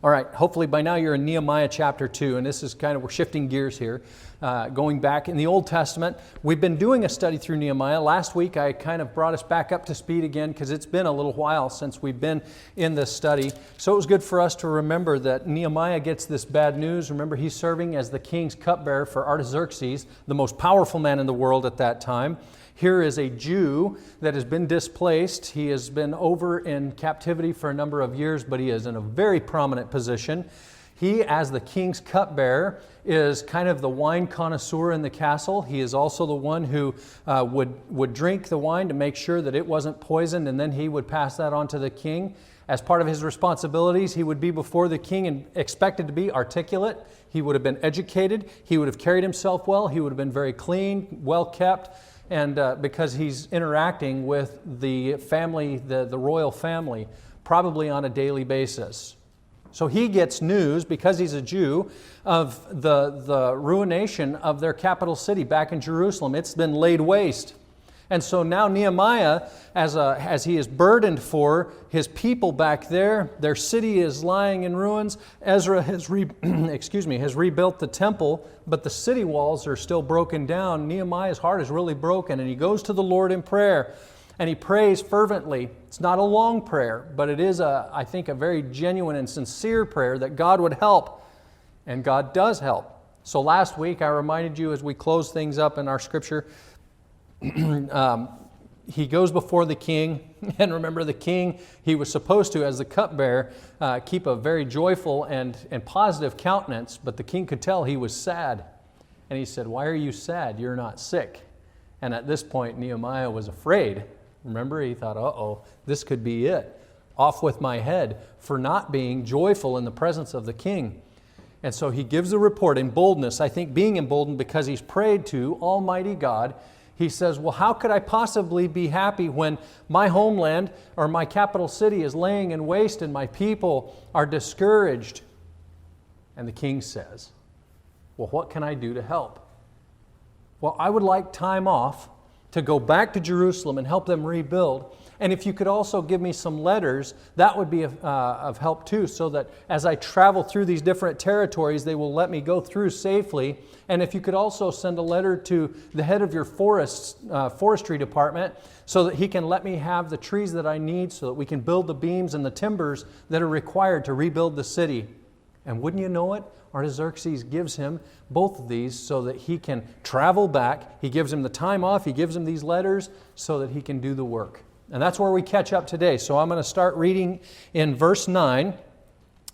All right, hopefully by now you're in Nehemiah chapter 2, and this is we're shifting gears here. Going back in the Old Testament, we've been doing a study through Nehemiah. Last week I kind of brought us back up to speed again because it's been a little while since we've been in this study. So it was good for us to remember that Nehemiah gets this bad news. Remember, he's serving as the king's cupbearer for Artaxerxes, the most powerful man in the world at that time. Here is a Jew that has been displaced. He has been over in captivity for a number of years, but he is in a very prominent position. He, as the king's cupbearer, is kind of the wine connoisseur in the castle. He is also the one who would drink the wine to make sure that it wasn't poisoned, and then he would pass that on to the king. As part of his responsibilities, he would be before the king and expected to be articulate. He would have been educated. He would have carried himself well. He would have been very clean, well kept. And because he's interacting with the family, the royal family, probably on a daily basis. So he gets news, because he's a Jew, of the ruination of their capital city back in Jerusalem. It's been laid waste. And so now Nehemiah, as he is burdened for his people back there, their city is lying in ruins. Ezra has rebuilt the temple, but the city walls are still broken down. Nehemiah's heart is really broken, and he goes to the Lord in prayer, and he prays fervently. It's not a long prayer, but it is, I think, a very genuine and sincere prayer that God would help, and God does help. So last week I reminded you, as we close things up in our scripture, he goes before the king, and remember, the king, he was supposed to, as the cupbearer, keep a very joyful and positive countenance, but the king could tell he was sad. And he said, "Why are you sad? You're not sick." And at this point, Nehemiah was afraid. Remember, he thought, uh-oh, this could be it. Off with my head for not being joyful in the presence of the king. And so he gives a report in boldness, I think being emboldened because he's prayed to Almighty God. He says, well, how could I possibly be happy when my homeland or my capital city is laying in waste and my people are discouraged? And the king says, well, what can I do to help? Well, I would like time off to go back to Jerusalem and help them rebuild. And if you could also give me some letters, that would be of help too, so that as I travel through these different territories, they will let me go through safely. And if you could also send a letter to the head of your forestry department, so that he can let me have the trees that I need, so that we can build the beams and the timbers that are required to rebuild the city. And wouldn't you know it, Artaxerxes gives him both of these so that he can travel back. He gives him the time off. He gives him these letters so that he can do the work. And that's where we catch up today. So I'm going to start reading in verse 9.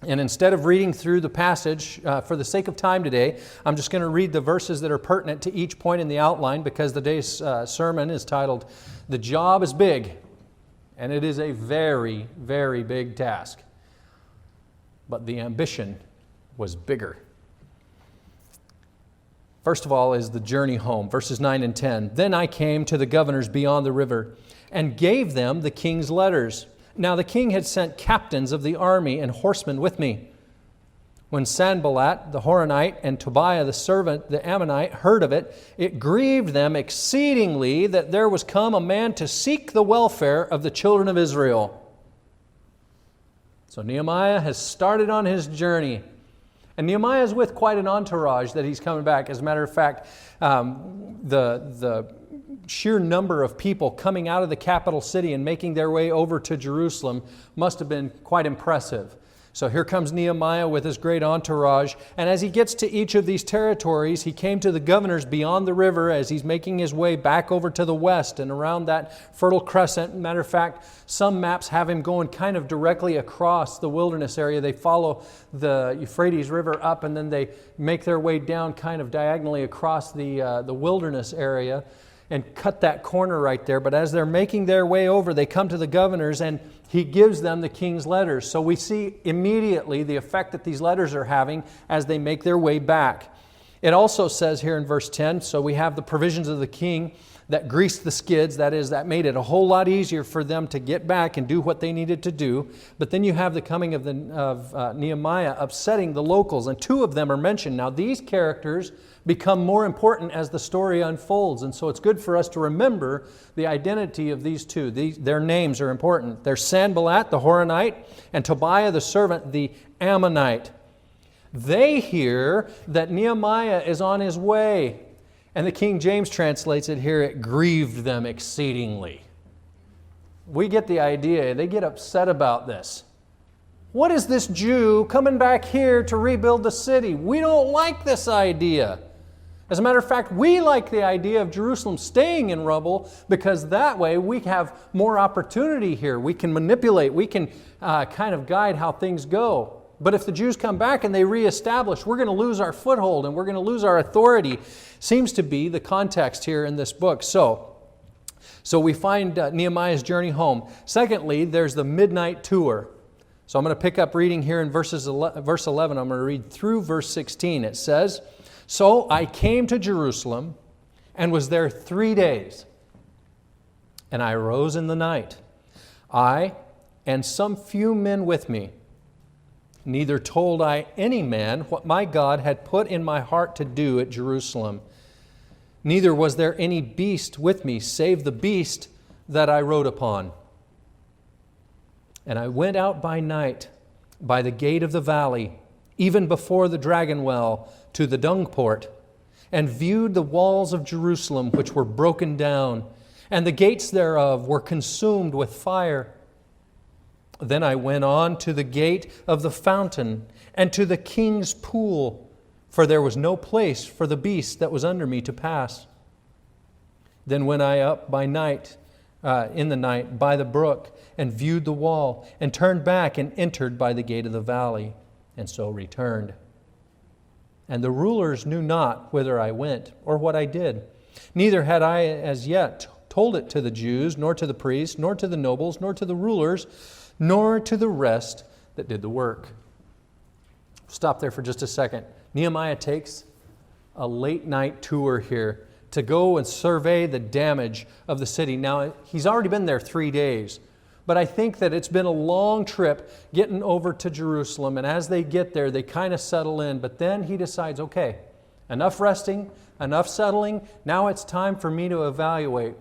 And instead of reading through the passage, for the sake of time today, I'm just going to read the verses that are pertinent to each point in the outline, because today's sermon is titled, "The Job is Big." And it is a very, very big task. But the ambition was bigger. First of all is the journey home, verses 9 and 10. "Then I came to the governors beyond the river and gave them the king's letters. Now the king had sent captains of the army and horsemen with me. When Sanballat the Horonite and Tobiah the servant, the Ammonite, heard of it, it grieved them exceedingly that there was come a man to seek the welfare of the children of Israel." So Nehemiah has started on his journey. And Nehemiah is with quite an entourage that he's coming back. As a matter of fact, the sheer number of people coming out of the capital city and making their way over to Jerusalem must have been quite impressive. So here comes Nehemiah with his great entourage. And as he gets to each of these territories, he came to the governors beyond the river as he's making his way back over to the west and around that Fertile Crescent. Matter of fact, some maps have him going kind of directly across the wilderness area. They follow the Euphrates River up, and then they make their way down kind of diagonally across the wilderness area and cut that corner right there. But as they're making their way over, they come to the governors, and he gives them the king's letters. So we see immediately the effect that these letters are having as they make their way back. It also says here in verse 10, so we have the provisions of the king. that greased the skids. That is, that made it a whole lot easier for them to get back and do what they needed to do. But then you have the coming of Nehemiah upsetting the locals, and two of them are mentioned. Now these characters become more important as the story unfolds, and so it's good for us to remember the identity of these two. Their names are important. They're Sanballat the Horonite and Tobiah the servant, the Ammonite. They hear that Nehemiah is on his way, and the King James translates it here, it grieved them exceedingly. We get the idea. They get upset about this. What is this Jew coming back here to rebuild the city? We don't like this idea. As a matter of fact, we like the idea of Jerusalem staying in rubble because that way we have more opportunity here. We can manipulate, we can kind of guide how things go. But if the Jews come back and they reestablish, we're going to lose our foothold and we're going to lose our authority. Seems to be the context here in this book. So we find Nehemiah's journey home. Secondly, there's the midnight tour. So I'm going to pick up reading here in verse 11. I'm going to read through verse 16. It says, "So I came to Jerusalem and was there 3 days. And I arose in the night, I and some few men with me. Neither told I any man what my God had put in my heart to do at Jerusalem. Neither was there any beast with me, save the beast that I rode upon. And I went out by night by the gate of the valley, even before the dragon well, to the dung port, and viewed the walls of Jerusalem, which were broken down, and the gates thereof were consumed with fire. Then I went on to the gate of the fountain, and to the king's pool, for there was no place for the beast that was under me to pass. Then went I up by night, in the night, by the brook, and viewed the wall, and turned back and entered by the gate of the valley, and so returned. And the rulers knew not whither I went, or what I did. Neither had I as yet told it to the Jews, nor to the priests, nor to the nobles, nor to the rulers, nor to the rest that did the work." Stop there for just a second. Nehemiah takes a late night tour here to go and survey the damage of the city. Now, he's already been there 3 days, but I think that it's been a long trip getting over to Jerusalem, and as they get there, they kind of settle in, but then he decides, okay, enough resting, enough settling, now it's time for me to evaluate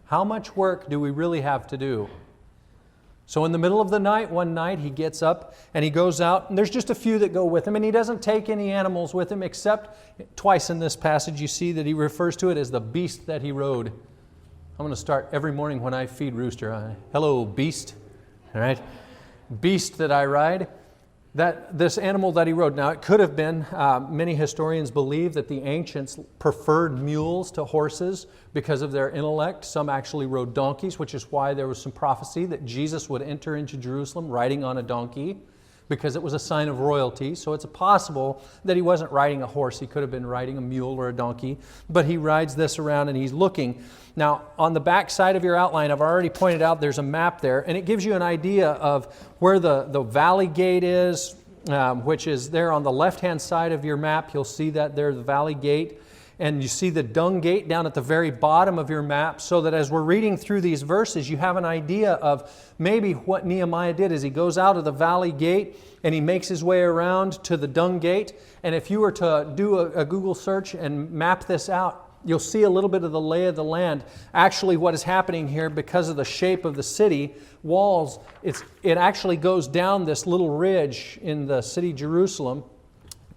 how much work do we really have to do. So in the middle of the night, one night, he gets up and he goes out, and there's just a few that go with him, and he doesn't take any animals with him, except twice in this passage you see that he refers to it as the beast that he rode. I'm going to start every morning when I feed Rooster. Hello, beast. All right? Beast that I ride. This animal that he rode. Now, it could have been, many historians believe that the ancients preferred mules to horses because of their intellect. Some actually rode donkeys, which is why there was some prophecy that Jesus would enter into Jerusalem riding on a donkey, because it was a sign of royalty. So it's possible that he wasn't riding a horse. He could have been riding a mule or a donkey. But he rides this around and he's looking. Now, on the back side of your outline, I've already pointed out there's a map there, and it gives you an idea of where the valley gate is, which is there on the left-hand side of your map. You'll see that there, the valley gate. And you see the dung gate down at the very bottom of your map, so that as we're reading through these verses, you have an idea of maybe what Nehemiah did as he goes out of the valley gate and he makes his way around to the dung gate. And if you were to do a Google search and map this out, you'll see a little bit of the lay of the land. Actually, what is happening here, because of the shape of the city walls, it actually goes down this little ridge in the city Jerusalem.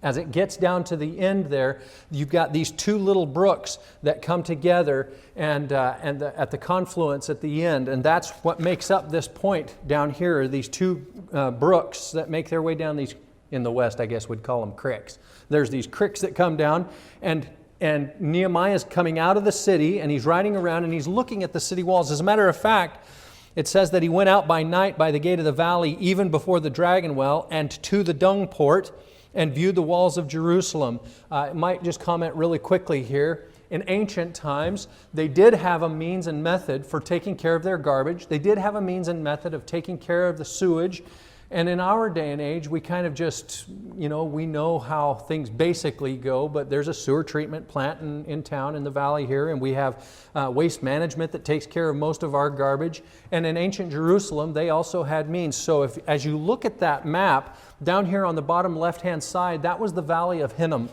As it gets down to the end there, you've got these two little brooks that come together and at the confluence at the end. And that's what makes up this point down here, these two brooks that make their way down these, in the West, I guess we'd call them cricks. There's these cricks that come down, and Nehemiah's coming out of the city, and he's riding around, and he's looking at the city walls. As a matter of fact, it says that he went out by night by the gate of the valley, even before the dragon well, and to the dung port, and viewed the walls of Jerusalem. I might just comment really quickly here. In ancient times, they did have a means and method for taking care of their garbage. They did have a means and method of taking care of the sewage And in our day and age, we kind of just, we know how things basically go, but there's a sewer treatment plant in town in the valley here, and we have waste management that takes care of most of our garbage. And in ancient Jerusalem, they also had means. So as you look at that map, down here on the bottom left-hand side, that was the Valley of Hinnom.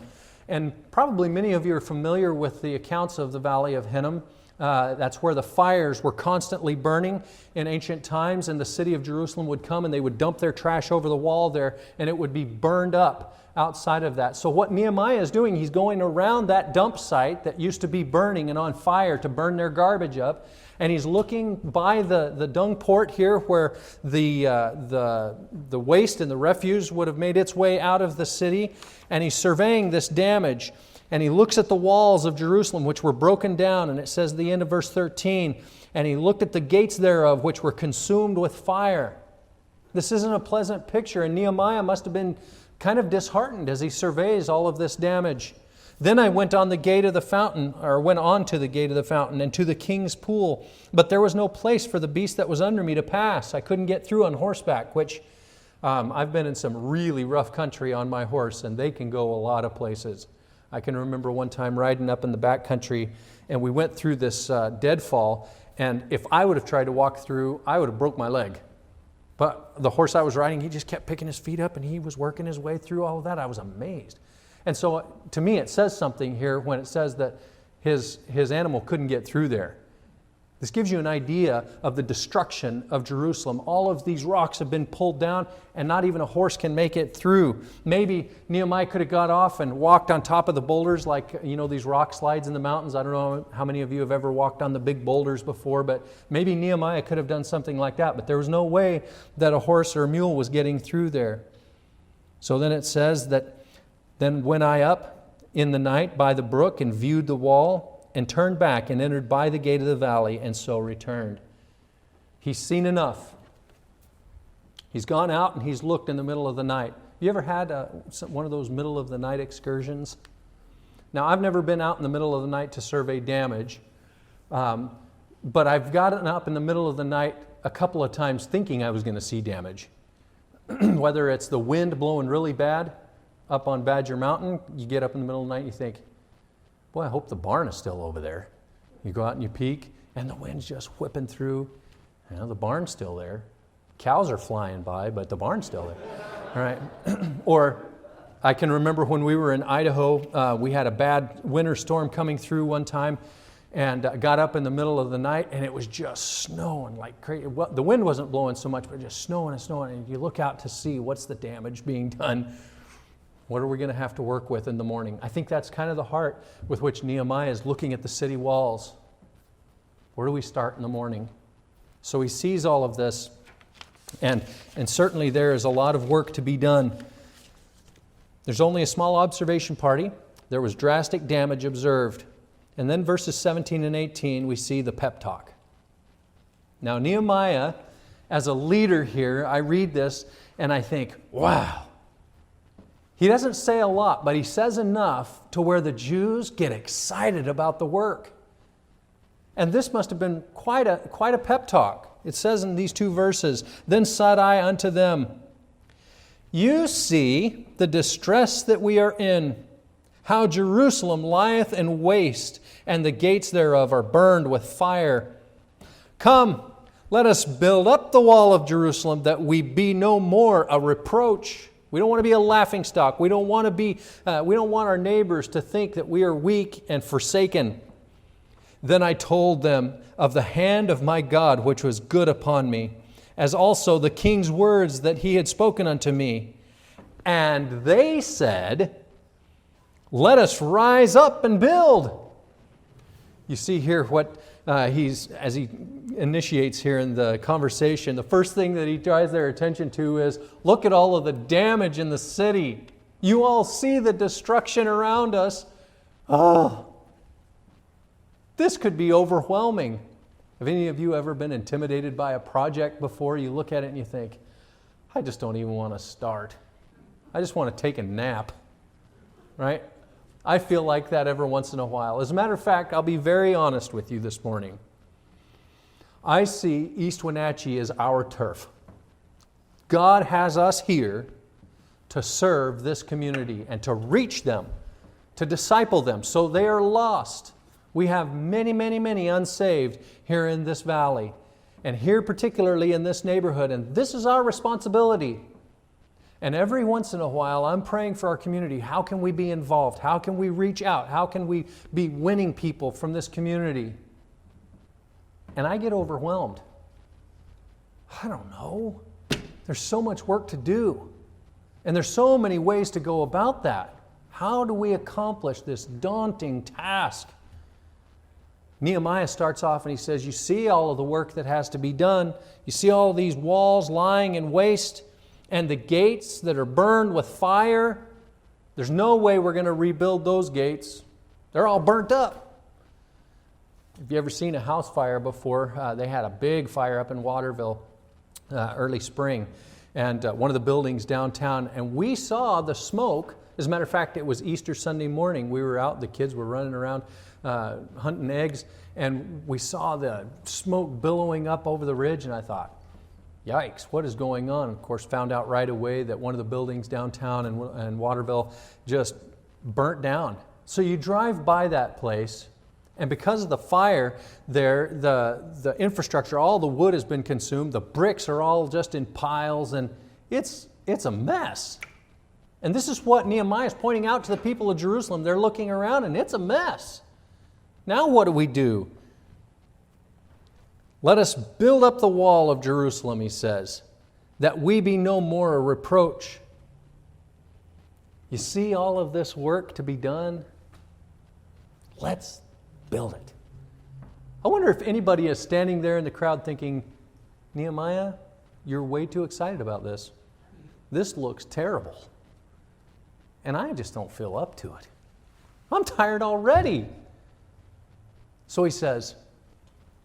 And probably many of you are familiar with the accounts of the Valley of Hinnom. That's where the fires were constantly burning in ancient times, and the city of Jerusalem would come and they would dump their trash over the wall there, and it would be burned up outside of that. So what Nehemiah is doing, he's going around that dump site that used to be burning and on fire to burn their garbage up, and he's looking by the dung port here where the waste and the refuse would have made its way out of the city, and he's surveying this damage. And he looks at the walls of Jerusalem, which were broken down, and it says at the end of verse 13, and he looked at the gates thereof, which were consumed with fire. This isn't a pleasant picture, and Nehemiah must have been kind of disheartened as he surveys all of this damage. Then I went on the gate of the fountain, or went on to the gate of the fountain, and to the king's pool. But there was no place for the beast that was under me to pass. I couldn't get through on horseback, which I've been in some really rough country on my horse, and they can go a lot of places. I can remember one time riding up in the back country, and we went through this deadfall, and if I would have tried to walk through, I would have broke my leg. But the horse I was riding, he just kept picking his feet up, and he was working his way through all of that. I was amazed. And so to me, it says something here when it says that his animal couldn't get through there. This gives you an idea of the destruction of Jerusalem. All of these rocks have been pulled down, and not even a horse can make it through. Maybe Nehemiah could have got off and walked on top of the boulders like, these rock slides in the mountains. I don't know how many of you have ever walked on the big boulders before, but maybe Nehemiah could have done something like that. But there was no way that a horse or a mule was getting through there. So then it says that, then went I up in the night by the brook and viewed the wall, and turned back and entered by the gate of the valley, and so returned. He's seen enough. He's gone out and he's looked in the middle of the night. You ever had one of those middle of the night excursions? Now, I've never been out in the middle of the night to survey damage, but I've gotten up in the middle of the night a couple of times thinking I was going to see damage. Whether it's the wind blowing really bad up on Badger Mountain, you get up in the middle of the night and you think, boy, I hope the barn is still over there. You go out and you peek, and the wind's just whipping through. The barn's still there. Cows are flying by, but the barn's still there. All right. Or I can remember when we were in Idaho, we had a bad winter storm coming through one time, and got up in the middle of the night, and it was just snowing like crazy. Well, the wind wasn't blowing so much, but just snowing and snowing. And you look out to see what's the damage being done. What are we going to have to work with in the morning? I think that's kind of the heart with which Nehemiah is looking at the city walls. Where do we start in the morning? So he sees all of this, and certainly there is a lot of work to be done. There's only a small observation party. There was drastic damage observed. And then verses 17 and 18, we see the pep talk. Now Nehemiah, as a leader here, I read this and I think, wow. He doesn't say a lot, but he says enough to where the Jews get excited about the work. And this must have been quite a pep talk. It says in these two verses, "Then said I unto them, You see the distress that we are in, how Jerusalem lieth in waste, and the gates thereof are burned with fire. Come, let us build up the wall of Jerusalem, that we be no more a reproach." We don't want to be a laughingstock. We don't want our neighbors to think that we are weak and forsaken. Then I told them of the hand of my God, which was good upon me, as also the king's words that he had spoken unto me. And they said, "Let us rise up and build." You see here what as he initiates here in the conversation, the first thing that he draws their attention to is, look at all of the damage in the city. You all see the destruction around us. This could be overwhelming. Have any of you ever been intimidated by a project before? You look at it and you think, I just don't even want to start. I just want to take a nap, right? I feel like that every once in a while. As a matter of fact, I'll be very honest with you this morning. I see East Wenatchee as our turf. God has us here to serve this community and to reach them, to disciple them so they are lost. We have many, many, many unsaved here in this valley, and here particularly in this neighborhood, and this is our responsibility. And every once in a while, I'm praying for our community. How can we be involved? How can we reach out? How can we be winning people from this community? And I get overwhelmed. I don't know. There's so much work to do. And there's so many ways to go about that. How do we accomplish this daunting task? Nehemiah starts off and he says, you see all of the work that has to be done. You see all these walls lying in waste and the gates that are burned with fire. There's no way we're going to rebuild those gates. They're all burnt up. Have you ever seen a house fire before? They had a big fire up in Waterville early spring, and one of the buildings downtown, and we saw the smoke. As a matter of fact, it was Easter Sunday morning. We were out, the kids were running around hunting eggs, and we saw the smoke billowing up over the ridge, and I thought, yikes, what is going on? Of course, found out right away that one of the buildings downtown in Waterville just burnt down. So you drive by that place, and because of the fire there, the infrastructure, all the wood has been consumed. The bricks are all just in piles, and it's a mess. And this is what Nehemiah is pointing out to the people of Jerusalem. They're looking around, and it's a mess. Now what do? Let us build up the wall of Jerusalem, he says, that we be no more a reproach. You see all of this work to be done? Let's build it. I wonder if anybody is standing there in the crowd thinking, Nehemiah, you're way too excited about this. This looks terrible. And I just don't feel up to it. I'm tired already. So he says,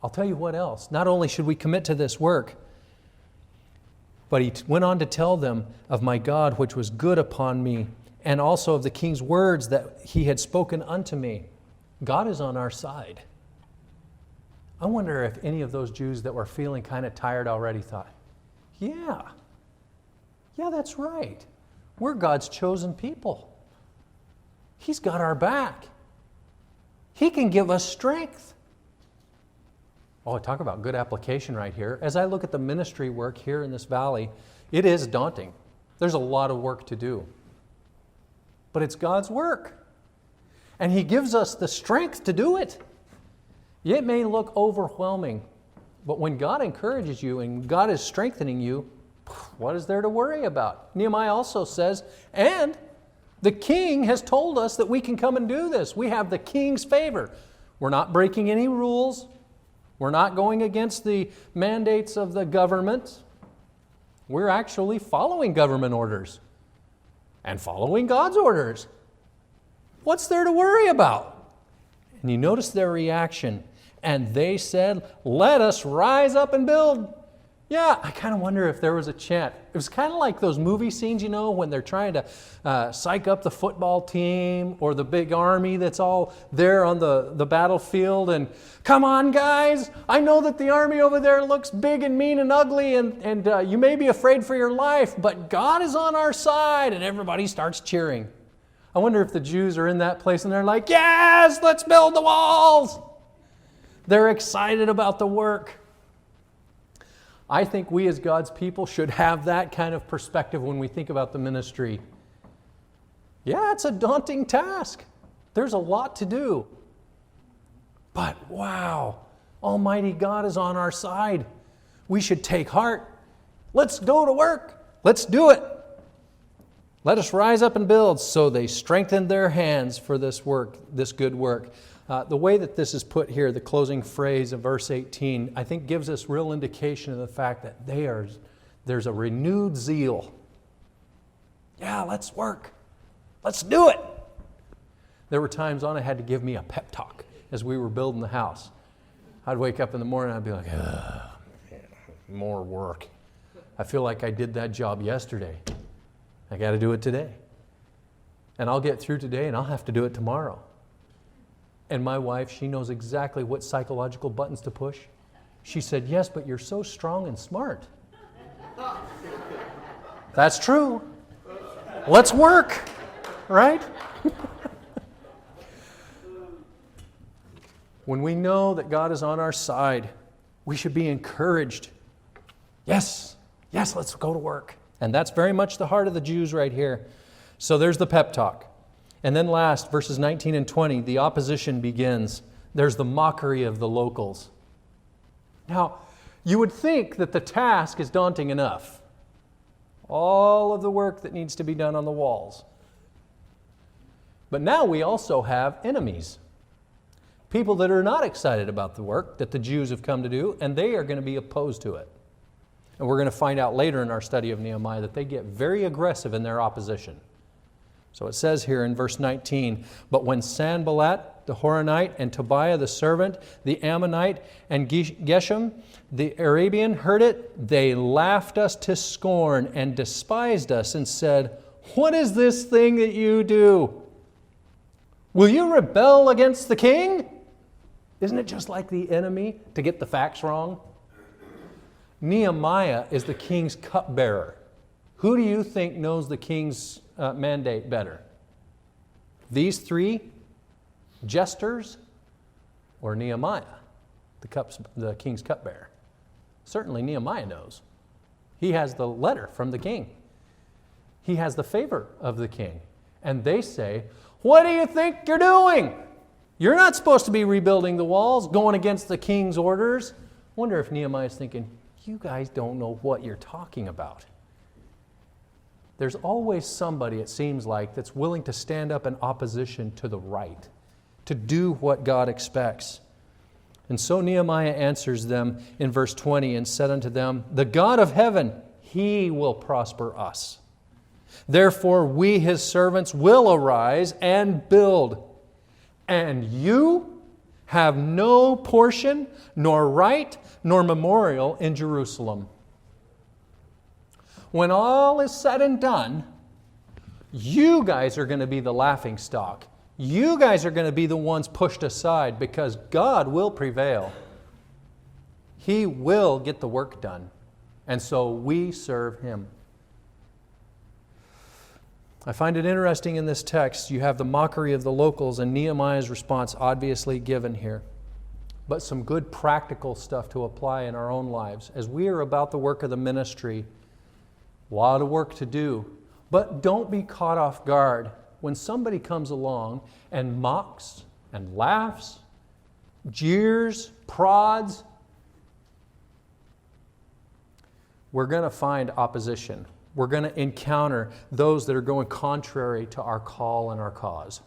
I'll tell you what else. Not only should we commit to this work, but he went on to tell them of my God, which was good upon me, and also of the king's words that he had spoken unto me. God is on our side. I wonder if any of those Jews that were feeling kind of tired already thought, yeah, that's right. We're God's chosen people. He's got our back. He can give us strength. Oh, talk about good application right here. As I look at the ministry work here in this valley, it is daunting. There's a lot of work to do. But it's God's work. And He gives us the strength to do it. It may look overwhelming, but when God encourages you and God is strengthening you, what is there to worry about? Nehemiah also says, and the king has told us that we can come and do this. We have the king's favor. We're not breaking any rules. We're not going against the mandates of the government. We're actually following government orders and following God's orders. What's there to worry about? And you notice their reaction. And they said, let us rise up and build. Yeah, I kind of wonder if there was a chant. It was kind of like those movie scenes, when they're trying to psych up the football team or the big army that's all there on the battlefield. And come on, guys, I know that the army over there looks big and mean and ugly, and you may be afraid for your life, but God is on our side. And everybody starts cheering. I wonder if the Jews are in that place and they're like, yes, let's build the walls. They're excited about the work. I think we as God's people should have that kind of perspective when we think about the ministry. Yeah, it's a daunting task. There's a lot to do. But wow, Almighty God is on our side. We should take heart. Let's go to work. Let's do it. Let us rise up and build. So they strengthened their hands for this work, this good work. The way that this is put here, the closing phrase of verse 18, I think gives us real indication of the fact that there's a renewed zeal. Yeah, let's work. Let's do it. There were times Anna had to give me a pep talk as we were building the house. I'd wake up in the morning and I'd be like, more work. I feel like I did that job yesterday. I got to do it today. And I'll get through today and I'll have to do it tomorrow. And my wife, she knows exactly what psychological buttons to push. She said, yes, but you're so strong and smart. That's true. Let's work, right? When we know that God is on our side, we should be encouraged. Yes, let's go to work. And that's very much the heart of the Jews right here. So there's the pep talk. And then last, verses 19 and 20, the opposition begins. There's the mockery of the locals. Now, you would think that the task is daunting enough. All of the work that needs to be done on the walls. But now we also have enemies. People that are not excited about the work that the Jews have come to do, and they are going to be opposed to it. And we're going to find out later in our study of Nehemiah that they get very aggressive in their opposition. So it says here in verse 19, "But when Sanballat the Horonite and Tobiah the servant, the Ammonite, and Geshem the Arabian heard it, they laughed us to scorn and despised us and said, 'What is this thing that you do? Will you rebel against the king?'" Isn't it just like the enemy to get the facts wrong? Nehemiah is the king's cupbearer. Who do you think knows the king's mandate better? These three jesters or Nehemiah, the king's cupbearer? Certainly Nehemiah knows. He has the letter from the king. He has the favor of the king. And they say, "What do you think you're doing? You're not supposed to be rebuilding the walls, going against the king's orders." Wonder if Nehemiah's thinking, you guys don't know what you're talking about. There's always somebody, it seems like, that's willing to stand up in opposition to the right, to do what God expects. And so Nehemiah answers them in verse 20 and said unto them, "The God of heaven, He will prosper us. Therefore we, His servants, will arise and build. And you have no portion, nor right, nor memorial in Jerusalem." When all is said and done, you guys are going to be the laughing stock. You guys are going to be the ones pushed aside because God will prevail. He will get the work done. And so we serve Him. I find it interesting in this text, you have the mockery of the locals and Nehemiah's response obviously given here. But some good practical stuff to apply in our own lives. As we are about the work of the ministry, a lot of work to do. But don't be caught off guard when somebody comes along and mocks and laughs, jeers, prods. We're going to find opposition. We're going to encounter those that are going contrary to our call and our cause.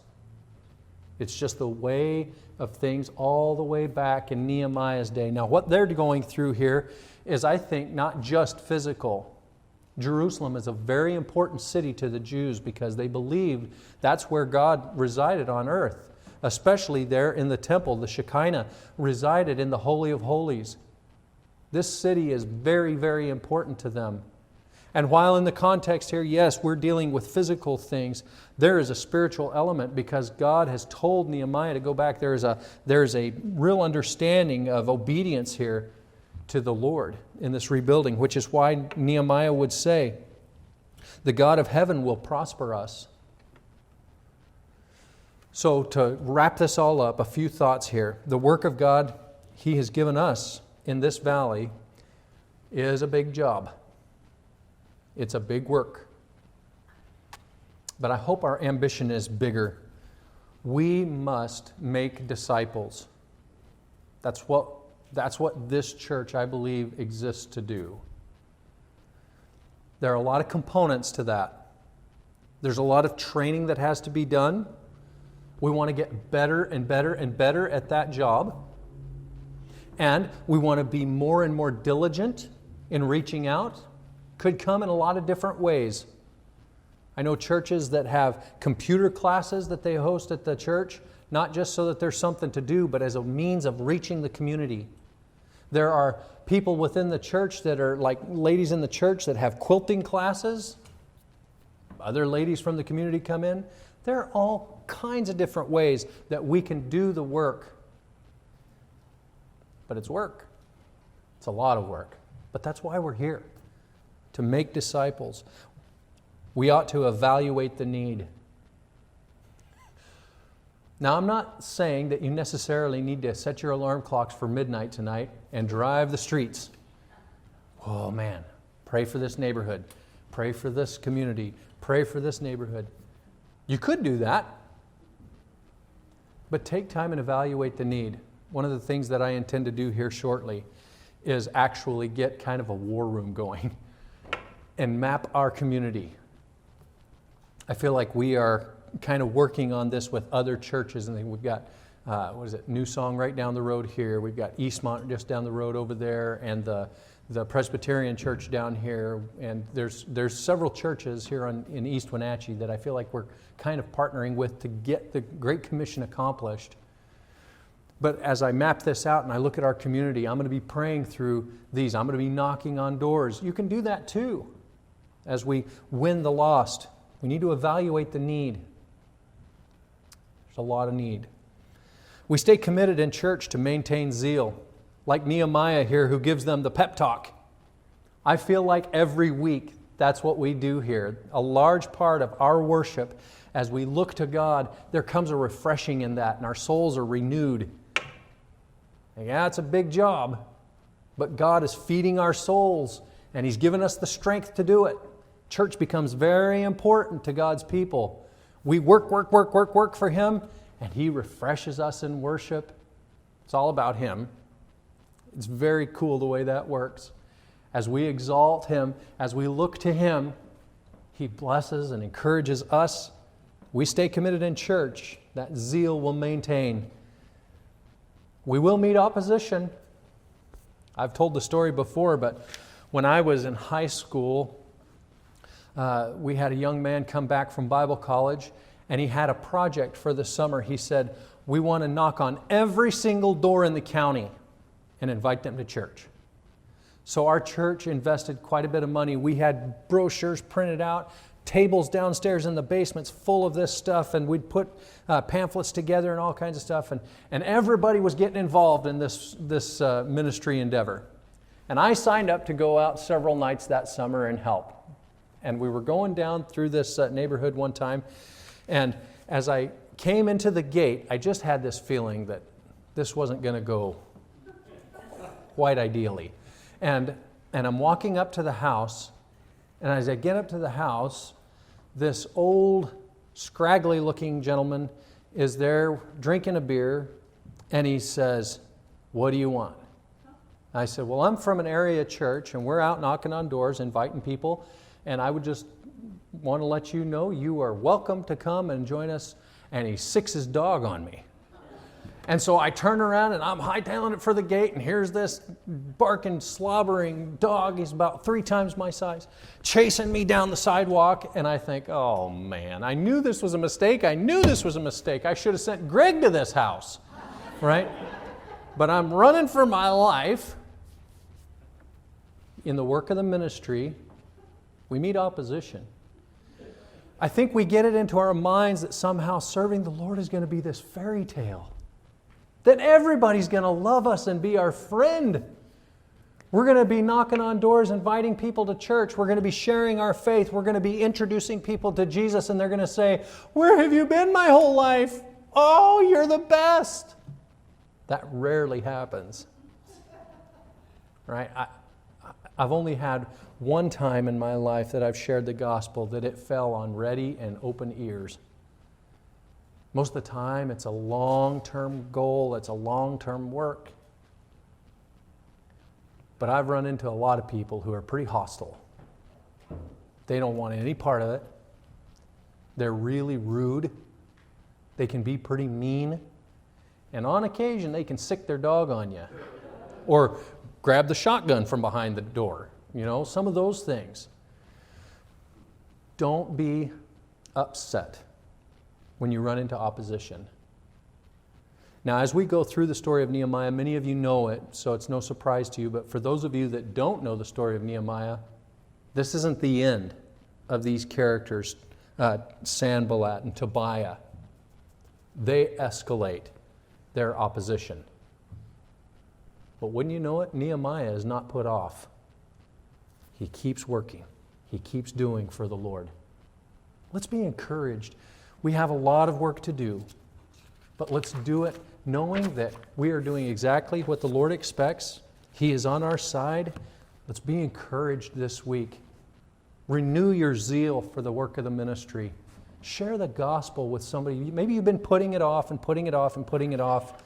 It's just the way of things all the way back in Nehemiah's day. Now, what they're going through here is, I think, not just physical. Jerusalem is a very important city to the Jews because they believed that's where God resided on earth, especially there in the temple. The Shekinah resided in the Holy of Holies. This city is very, very important to them. And while in the context here, yes, we're dealing with physical things, there is a spiritual element because God has told Nehemiah to go back. There's a real understanding of obedience here to the Lord in this rebuilding, which is why Nehemiah would say, "The God of heaven will prosper us." So to wrap this all up, a few thoughts here. The work of God He has given us in this valley is a big job. It's a big work. But I hope our ambition is bigger. We must make disciples. That's what this church, I believe, exists to do. There are a lot of components to that. There's a lot of training that has to be done. We want to get better and better and better at that job. And we want to be more and more diligent in reaching out. Could come in a lot of different ways. I know churches that have computer classes that they host at the church, not just so that there's something to do, but as a means of reaching the community. There are people within the church that are like ladies in the church that have quilting classes. Other ladies from the community come in. There are all kinds of different ways that we can do the work. But it's work. It's a lot of work. But that's why we're here, to make disciples. We ought to evaluate the need. Now, I'm not saying that you necessarily need to set your alarm clocks for midnight tonight and drive the streets. Oh man, pray for this neighborhood. Pray for this community. Pray for this neighborhood. You could do that, but take time and evaluate the need. One of the things that I intend to do here shortly is actually get kind of a war room going and map our community. I feel like we are kind of working on this with other churches, and we've got New Song right down the road here. We've got Eastmont just down the road over there, and the Presbyterian church down here. And there's several churches here in East Wenatchee that I feel like we're kind of partnering with to get the Great Commission accomplished. But as I map this out and I look at our community, I'm going to be praying through these. I'm going to be knocking on doors. You can do that too. As we win the lost, we need to evaluate the need. There's a lot of need. We stay committed in church to maintain zeal, like Nehemiah here who gives them the pep talk. I feel like every week that's what we do here. A large part of our worship as we look to God, there comes a refreshing in that and our souls are renewed. And yeah, it's a big job, but God is feeding our souls and He's given us the strength to do it. Church becomes very important to God's people. We work for Him, and He refreshes us in worship. It's all about Him. It's very cool the way that works. As we exalt Him, as we look to Him, He blesses and encourages us. We stay committed in church. That zeal will maintain. We will meet opposition. I've told the story before, but when I was in high school, we had a young man come back from Bible college, and he had a project for the summer. He said, we want to knock on every single door in the county and invite them to church. So our church invested quite a bit of money. We had brochures printed out, tables downstairs in the basements full of this stuff, and we'd put pamphlets together and all kinds of stuff, and everybody was getting involved in this ministry endeavor. And I signed up to go out several nights that summer and help. And we were going down through this neighborhood one time, and as I came into the gate, I just had this feeling that this wasn't going to go quite ideally. And I'm walking up to the house, and as I get up to the house, this old, scraggly-looking gentleman is there drinking a beer, and he says, "What do you want?" I said, "Well, I'm from an area church, and we're out knocking on doors, inviting people, and I would just want to let you know you are welcome to come and join us." And he sicks his dog on me. And so I turn around and I'm hightailing it for the gate, and here's this barking, slobbering dog. He's about 3 times my size, chasing me down the sidewalk. And I think, oh man, I knew this was a mistake. I should have sent Greg to this house, right? But I'm running for my life. In the work of the ministry, we meet opposition. I think we get it into our minds that somehow serving the Lord is going to be this fairy tale. That everybody's going to love us and be our friend. We're going to be knocking on doors, inviting people to church. We're going to be sharing our faith. We're going to be introducing people to Jesus, and they're going to say, "Where have you been my whole life? Oh, you're the best." That rarely happens. Right? I've only had one time in my life that I've shared the gospel that it fell on ready and open ears. Most of the time, it's a long-term goal. It's a long-term work. But I've run into a lot of people who are pretty hostile. They don't want any part of it. They're really rude. They can be pretty mean. And on occasion, they can sick their dog on you. Or grab the shotgun from behind the door. You know, some of those things. Don't be upset when you run into opposition. Now, as we go through the story of Nehemiah, many of you know it, so it's no surprise to you, but for those of you that don't know the story of Nehemiah, this isn't the end of these characters, Sanballat and Tobiah. They escalate their opposition. But wouldn't you know it, Nehemiah is not put off. He keeps working. He keeps doing for the Lord. Let's be encouraged. We have a lot of work to do, but let's do it knowing that we are doing exactly what the Lord expects. He is on our side. Let's be encouraged this week. Renew your zeal for the work of the ministry. Share the gospel with somebody. Maybe you've been putting it off and putting it off and putting it off.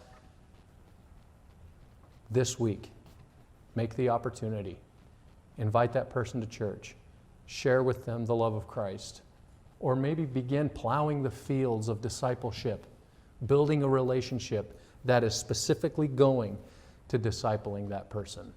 This week, make the opportunity. Invite that person to church. Share with them the love of Christ. Or maybe begin plowing the fields of discipleship, building a relationship that is specifically going to discipling that person.